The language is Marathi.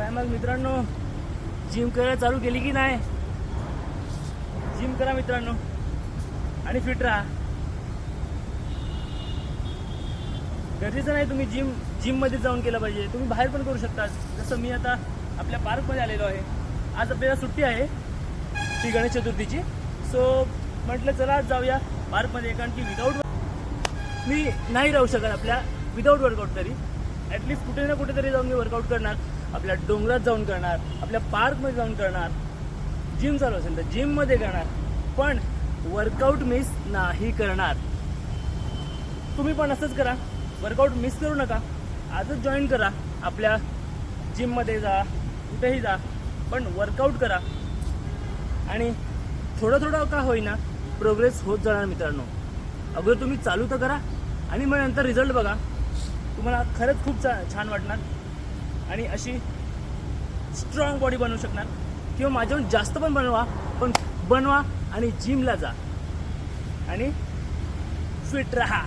काय मग मित्रांनो, जिम करायला चालू केली की नाही? जिम करा मित्रांनो आणि फिट राहा. गरजेचं नाही तुम्ही जिम मध्ये जाऊन केलं पाहिजे, तुम्ही बाहेर पण करू शकता. जसं मी आता आपल्या पार्कमध्ये आलेलो आहे. आज आपल्याला सुट्टी आहे श्री गणेश चतुर्थीची. सो म्हटलं चला आज जाऊया पार्कमध्ये, कारण की मी नाही राहू शकत आपल्या विदाऊट वर्कआउट. तरी ॲटलिस्ट कुठे ना कुठेतरी जाऊन मी वर्कआउट करणार. आपल्या डोंगरात जाऊन करणार, आपल्या पार्कमध्ये जाऊन करणार. जिम चालू असेल तर जिममध्ये करणार, पण वर्कआउट मिस नाही करणार. तुम्ही पण असंच करा, वर्कआउट मिस करू नका. आजच जॉईन करा, आपल्या जिममध्ये जा, कुठेही जा, पण वर्कआउट करा. आणि थोडं थोडं का होईना प्रोग्रेस होत जाणार मित्रांनो. अगोदर तुम्ही चालू तर करा आणि मग नंतर रिझल्ट बघा. तुम्हाला खरंच खूप छान वाटणार आणि अशी स्ट्रॉंग बॉडी बनवू शकणार. किंवा माझ्याहून जास्त पण बनवा आणि जिमला जा आणि फिट राहा.